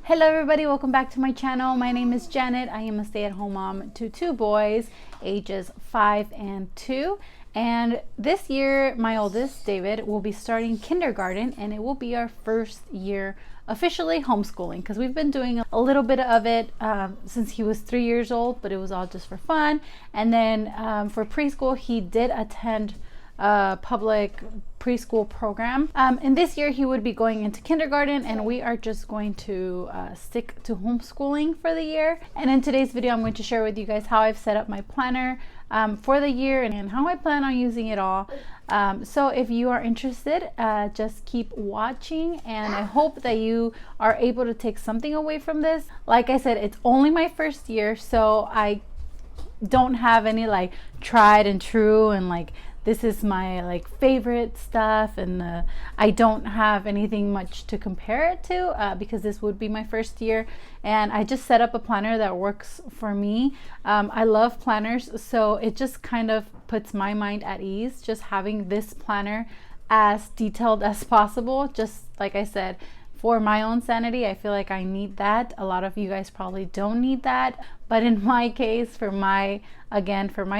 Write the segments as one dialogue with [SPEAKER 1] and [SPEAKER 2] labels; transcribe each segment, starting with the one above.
[SPEAKER 1] Hello everybody, welcome back to my channel. My name is Janet. I am a stay-at-home mom to two boys, ages 5 and 2. And this year, my oldest, David, will be starting kindergarten, and it will be our first year officially homeschooling, because we've been doing a little bit of it since he was 3 years old, but it was all just for fun. And then for preschool, he did attend public preschool program, and this year he would be going into kindergarten, and we are just going to stick to homeschooling for the year. And in today's video, I'm going to share with you guys how I've set up my planner for the year and how I plan on using it all. So if you are interested, just keep watching, and I hope that you are able to take something away from this. Like I said, it's only my first year, so I don't have any like tried and true and like this is my like favorite stuff, and I don't have anything much to compare it to because this would be my first year, and I just set up a planner that works for me. I love planners, so it just kind of puts my mind at ease just having this planner as detailed as possible. Just like I said, for my own sanity, I feel like I need that. A lot of you guys probably don't need that, but in my case, for my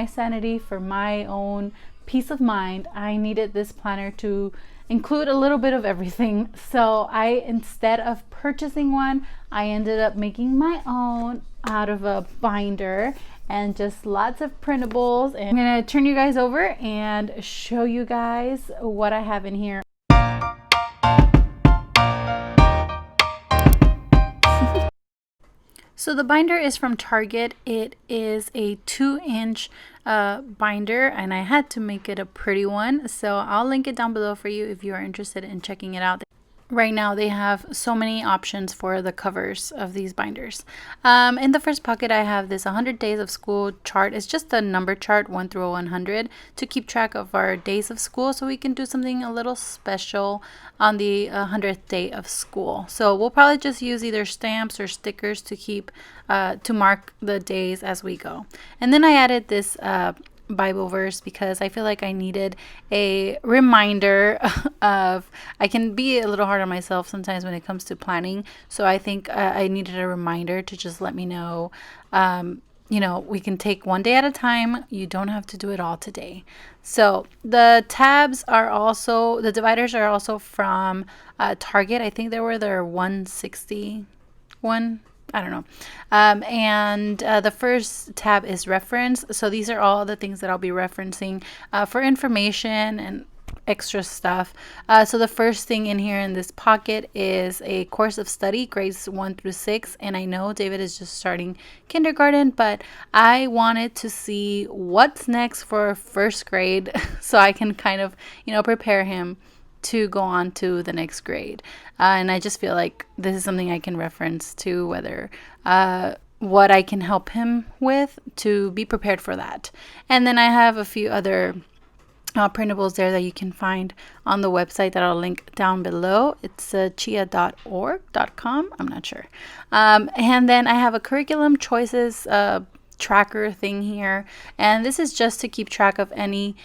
[SPEAKER 1] sanity, for my own peace of mind, I needed this planner to include a little bit of everything. So instead of purchasing one, I ended up making my own out of a binder and just lots of printables. And I'm gonna turn you guys over and show you guys what I have in here. So the binder is from Target. It is a 2-inch binder, and I had to make it a pretty one. So I'll link it down below for you if you are interested in checking it out. Right now they have so many options for the covers of these binders. In the first pocket, I have this 100 days of school chart. It's just a number chart, 1 through 100, to keep track of our days of school, so we can do something a little special on the 100th day of school. So we'll probably just use either stamps or stickers to keep to mark the days as we go. And then I added this Bible verse because I feel like I needed a reminder of, I can be a little hard on myself sometimes when it comes to planning. So I think I needed a reminder to just let me know, you know, we can take one day at a time. You don't have to do it all today. So the tabs are also, the dividers are also from Target. I think they were their 161. I don't know. And the first tab is reference. So these are all the things that I'll be referencing for information and extra stuff. So the first thing in here in this pocket is a course of study, grades 1 through 6. And I know David is just starting kindergarten, but I wanted to see what's next for first grade so I can kind of, you know, prepare him to go on to the next grade. And I just feel like this is something I can reference to, whether what I can help him with to be prepared for that. And then I have a few other printables there that you can find on the website that I'll link down below. It's chia.org.com. I'm not sure. And then I have a curriculum choices tracker thing here, and this is just to keep track of any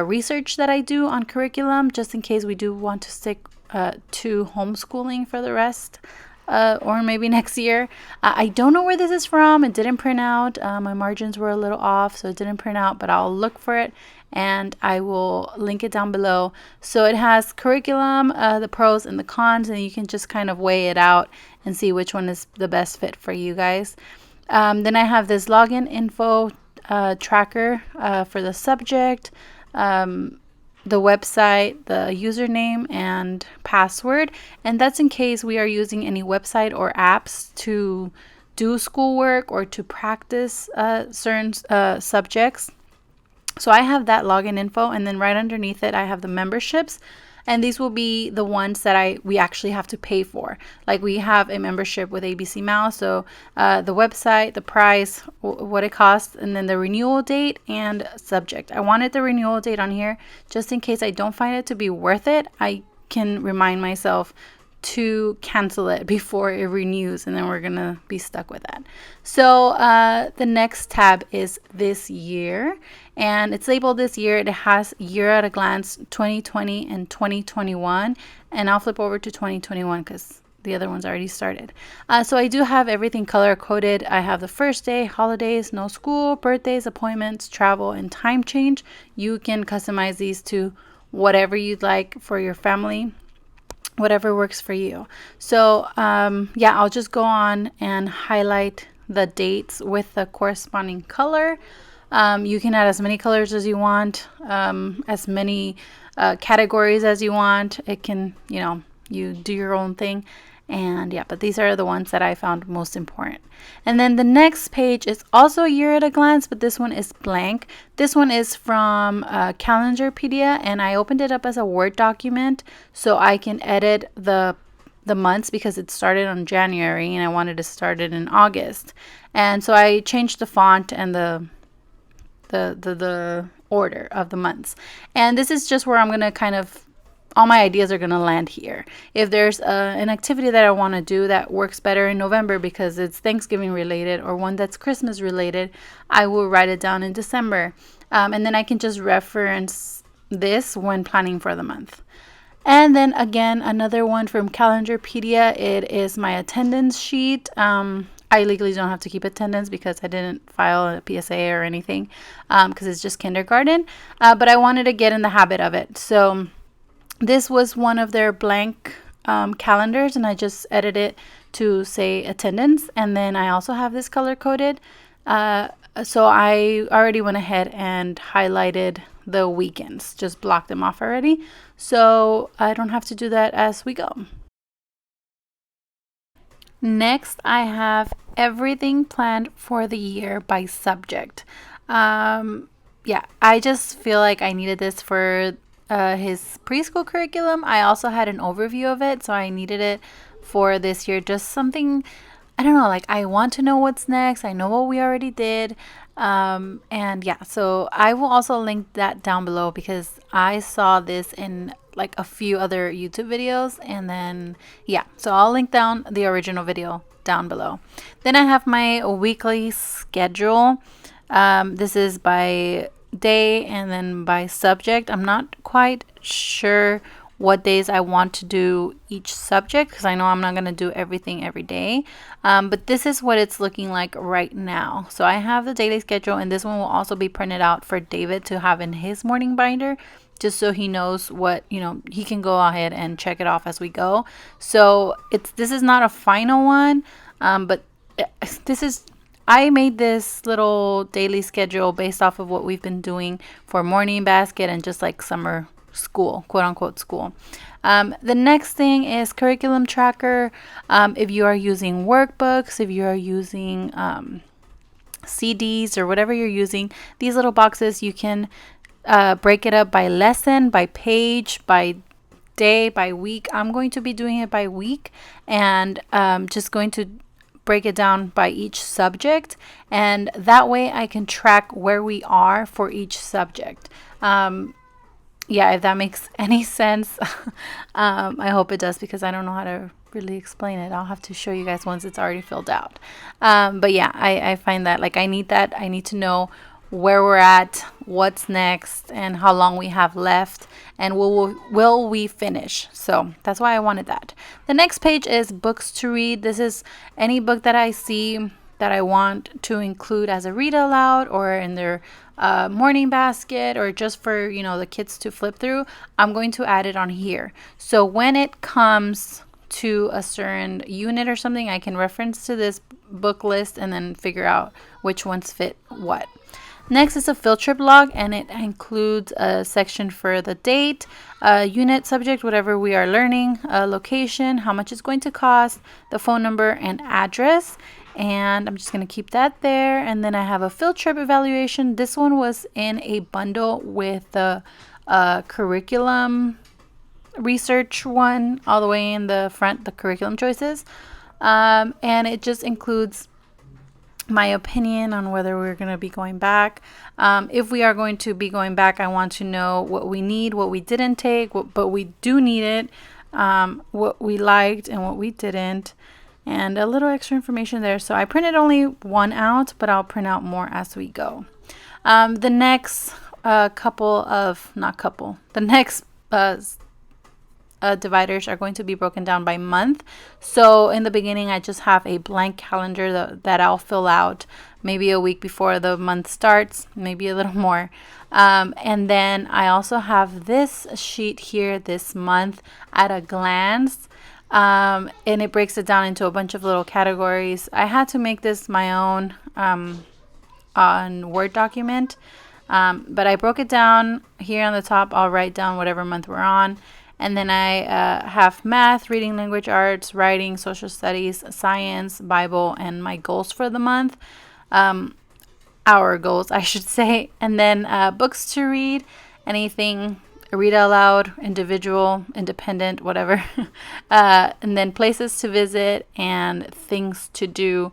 [SPEAKER 1] research that I do on curriculum, just in case we do want to stick to homeschooling for the rest or maybe next year. I don't know where this is from. It didn't print out. My margins were a little off, so it didn't print out, but I'll look for it and I will link it down below. So it has curriculum, the pros and the cons, and you can just kind of weigh it out and see which one is the best fit for you guys. Then I have this login info tracker for the subject, the website, the username, and password. And that's in case we are using any website or apps to do schoolwork or to practice certain subjects. So I have that login info, and then right underneath it, I have the memberships. And these will be the ones that we actually have to pay for. Like we have a membership with ABC Mouse, so the website, the price, what it costs, and then the renewal date and subject. I wanted the renewal date on here just in case I don't find it to be worth it. I can remind myself to cancel it before it renews, and then we're gonna be stuck with that. So the next tab is this year, and it's labeled this year. It has year at a glance 2020 and 2021, and I'll flip over to 2021 because the other ones already started. So I do have everything color coded. I have the first day, holidays, no school, birthdays, appointments, travel, and time change. You can customize these to whatever you'd like for your family, whatever works for you. So yeah, I'll just go on and highlight the dates with the corresponding color. You can add as many colors as you want, as many categories as you want. It can, you do your own thing. And yeah, but these are the ones that I found most important. And then the next page is also a year at a glance, but this one is blank. This one is from Calendarpedia, and I opened it up as a Word document so I can edit the months because it started on January and I wanted to start it in August. And so I changed the font and the order of the months. And this is just where I'm going to kind of, all my ideas are going to land here. If there's an activity that I want to do that works better in November because it's Thanksgiving related, or one that's Christmas related, I will write it down in December. And then I can just reference this when planning for the month. And then again, another one from Calendarpedia. It is my attendance sheet. I legally don't have to keep attendance because I didn't file a PSA or anything, because it's just kindergarten. But I wanted to get in the habit of it. So this was one of their blank calendars, and I just edited it to say attendance. And then I also have this color coded. So I already went ahead and highlighted the weekends, just blocked them off already. So I don't have to do that as we go. Next, I have everything planned for the year by subject. Yeah, I just feel like I needed this for his preschool curriculum. I also had an overview of it, so I needed it for this year. Just something, I don't know, like I want to know what's next. I know what we already did. And yeah, so I will also link that down below because I saw this in like a few other YouTube videos. And then yeah, so I'll link down the original video down below. Then I have my weekly schedule. This is by day and then by subject. I'm not quite sure what days I want to do each subject because I know I'm not going to do everything every day. But this is what it's looking like right now. So I have the daily schedule, and this one will also be printed out for David to have in his morning binder, just so he knows what, he can go ahead and check it off as we go. So this is not a final one, but I made this little daily schedule based off of what we've been doing for morning basket and just like summer school, quote unquote school. The next thing is curriculum tracker. If you are using workbooks, if you are using CDs or whatever you're using, these little boxes, you can break it up by lesson, by page, by day, by week. I'm going to be doing it by week, and just going to break it down by each subject, and that way I can track where we are for each subject. Yeah, if that makes any sense. I hope it does because I don't know how to really explain it. I'll have to show you guys once it's already filled out. But yeah, I find that I need that. I need to know where we're at, what's next, and how long we have left, and will we finish. So that's why I wanted that. The next page is books to read. This is any book that I see that I want to include as a read aloud or in their morning basket, or just for the kids to flip through. I'm going to add it on here, so when it comes to a certain unit or something, I can reference to this book list and then figure out which ones fit what. Next is a field trip log, and it includes a section for the date, unit, subject, whatever we are learning, location, how much it's going to cost, the phone number and address. And I'm just going to keep that there. And then I have a field trip evaluation. This one was in a bundle with the curriculum research one all the way in the front, the curriculum choices. And it just includes my opinion on whether we're going to be going back. If we are going to be going back, I want to know what we need, what we didn't take, but we do need it, what we liked and what we didn't, and a little extra information there. So I printed only one out, but I'll print out more as we go. The next dividers are going to be broken down by month. So in the beginning, I just have a blank calendar that I'll fill out maybe a week before the month starts, maybe a little more. And then I also have this sheet here, this month at a glance. And it breaks it down into a bunch of little categories. I had to make this my own on Word document. But I broke it down here on the top. I'll write down whatever month we're on. And then I have math, reading, language arts, writing, social studies, science, Bible, and my goals for the month. Our goals, I should say. And then books to read, anything, read out loud, individual, independent, whatever. And then places to visit and things to do,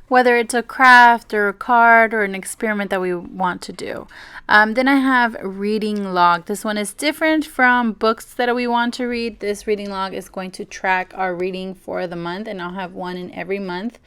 [SPEAKER 1] whether it's a craft or a card or an experiment that we want to do. Then I have reading log. This one is different from books that we want to read. This reading log is going to track our reading for the month, and I'll have one in every month.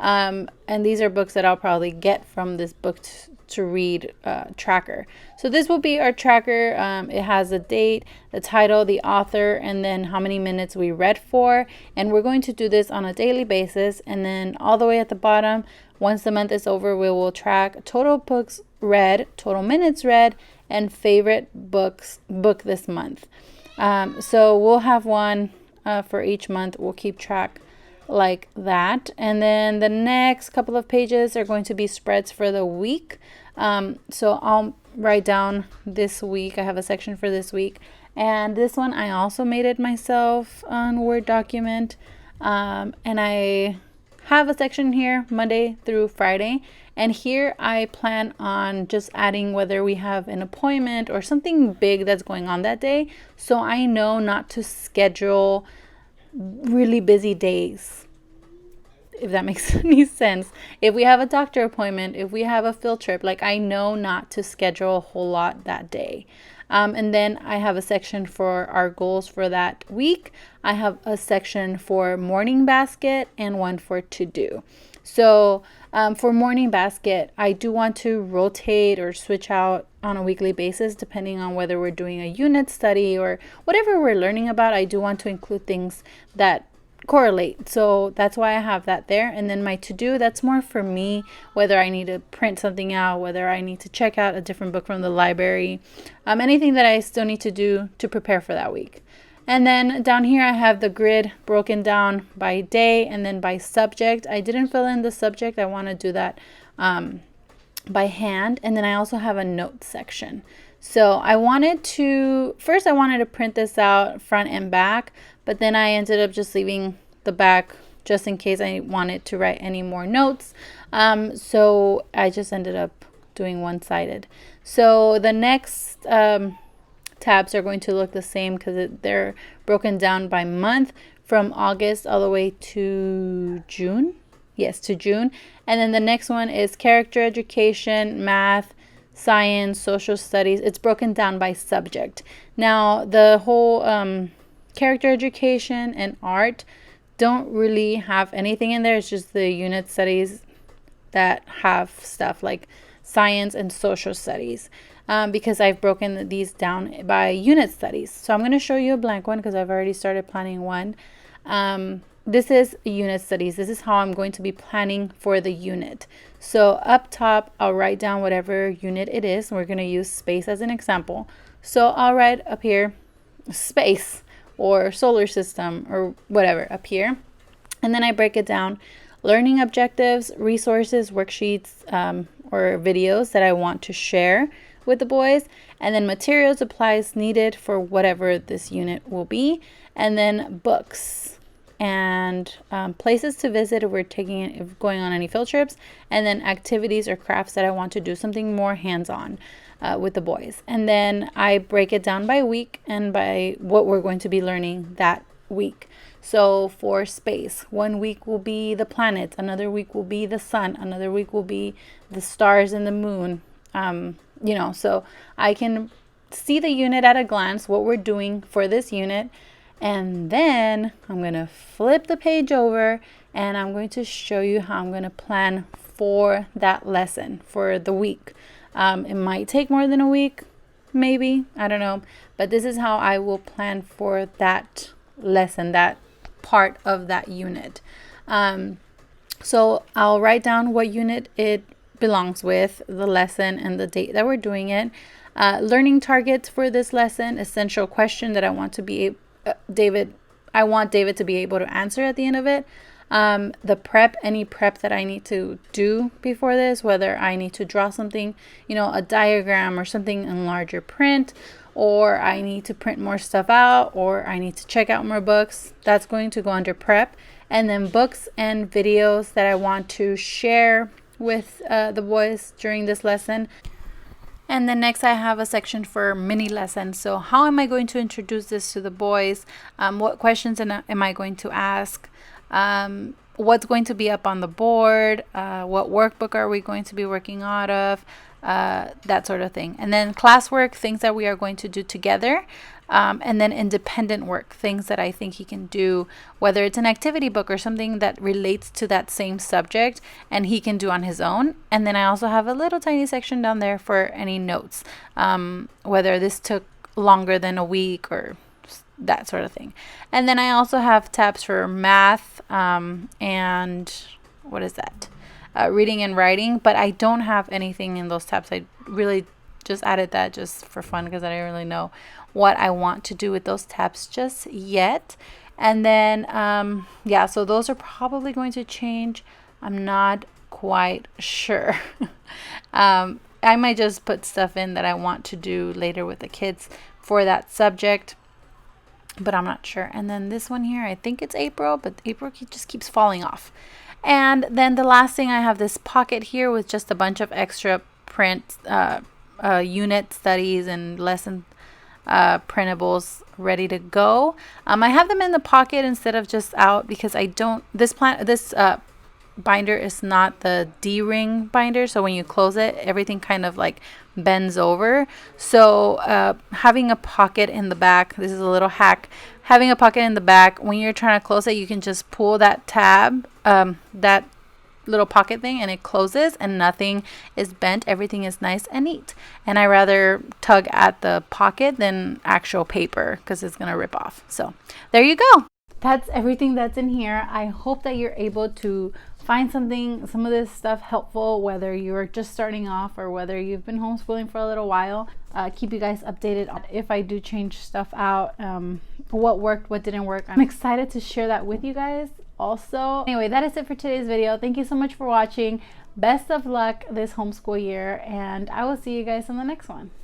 [SPEAKER 1] And these are books that I'll probably get from this book to read tracker. So this will be our tracker. It has a date, the title, the author, and then how many minutes we read for. And we're going to do this on a daily basis. And then all the way at the bottom, once the month is over, we will track total books read, total minutes read, and favorite book this month. So we'll have one for each month. We'll keep track like that. And then the next couple of pages are going to be spreads for the week. So I'll write down this week. I have a section for this week. And this one, I also made it myself on Word document. And I have a section here, Monday through Friday. And here I plan on just adding whether we have an appointment or something big that's going on that day. So I know not to schedule really busy days, if that makes any sense. If we have a doctor appointment, if we have a field trip, like I know not to schedule a whole lot that day. And then I have a section for our goals for that week. I have a section for morning basket and one for to do. So for morning basket, I do want to rotate or switch out on a weekly basis, depending on whether we're doing a unit study or whatever we're learning about. I do want to include things that correlate. So that's why I have that there. And then my to-do, that's more for me, whether I need to print something out, whether I need to check out a different book from the library, anything that I still need to do to prepare for that week. And then down here I have the grid broken down by day and then by subject. I didn't fill in the subject. I want to do that by hand. And then I also have a note section. So I wanted to print this out front and back, but then I ended up just leaving the back just in case I wanted to write any more notes. So I just ended up doing one-sided. So the next tabs are going to look the same because they're broken down by month from August all the way to June. Yes, to June. And then the next one is character education, math, science, social studies. It's broken down by subject. Now, the whole character education and art don't really have anything in there. It's just the unit studies that have stuff like science and social studies, because I've broken these down by unit studies. So I'm going to show you a blank one because I've already started planning one. This is unit studies. This is how I'm going to be planning for the unit. So up top, I'll write down whatever unit it is. We're going to use space as an example. So I'll write up here space or solar system or whatever up here. And then I break it down. Learning objectives, resources, worksheets, or videos that I want to share with the boys. And then materials, supplies needed for whatever this unit will be. And then books and places to visit if we're going on any field trips. And then activities or crafts that I want to do something more hands-on with the boys. And then I break it down by week and by what we're going to be learning that week. So for space, 1 week will be the planets, another week will be the sun, another week will be the stars and the moon. So I can see the unit at a glance, what we're doing for this unit. And then I'm going to flip the page over and I'm going to show you how I'm going to plan for that lesson for the week. It might take more than a week. maybe, I don't know, but this is how I will plan for that lesson, that part of that unit. So I'll write down what unit it belongs with, the lesson, and the date that we're doing it. Learning targets for this lesson, essential question that I want to be I want David to be able to answer at the end of it. The prep, any prep that I need to do before this, whether I need to draw something, a diagram or something in larger print, or I need to print more stuff out, or I need to check out more books. That's going to go under prep. And then books and videos that I want to share with the boys during this lesson. And then next I have a section for mini lessons. So how am I going to introduce this to the boys? What questions am I going to ask? What's going to be up on the board? What workbook are we going to be working out of? That sort of thing. And then classwork, things that we are going to do together. And then independent work, things that I think he can do, whether it's an activity book or something that relates to that same subject and he can do on his own. And then I also have a little tiny section down there for any notes, whether this took longer than a week or that sort of thing. And then I also have tabs for math and what is that? Reading and writing, but I don't have anything in those tabs. I really just added that just for fun because I didn't really know what I want to do with those tabs just yet. And then so those are probably going to change. I'm not quite sure. I might just put stuff in that I want to do later with the kids for that subject, but I'm not sure. And then this one here, I think it's April, but April just keeps falling off. And then the last thing, I have this pocket here with just a bunch of extra print unit studies and lesson printables ready to go. I have them in the pocket instead of just out because I don't, this binder is not the D-ring binder, so when you close it, everything kind of like bends over. So having a pocket in the back, this is a little hack, having a pocket in the back, when you're trying to close it, you can just pull that tab, that little pocket thing, and it closes and nothing is bent. Everything is nice and neat, and I rather tug at the pocket than actual paper because it's gonna rip off. So there you go. That's everything that's in here. I hope that you're able to find some of this stuff helpful, whether you're just starting off or whether you've been homeschooling for a little while. Keep you guys updated on if I do change stuff out, what worked, what didn't work. I'm excited to share that with you guys also. Anyway, that is it for today's video. Thank you so much for watching. Best of luck this homeschool year, and I will see you guys in the next one.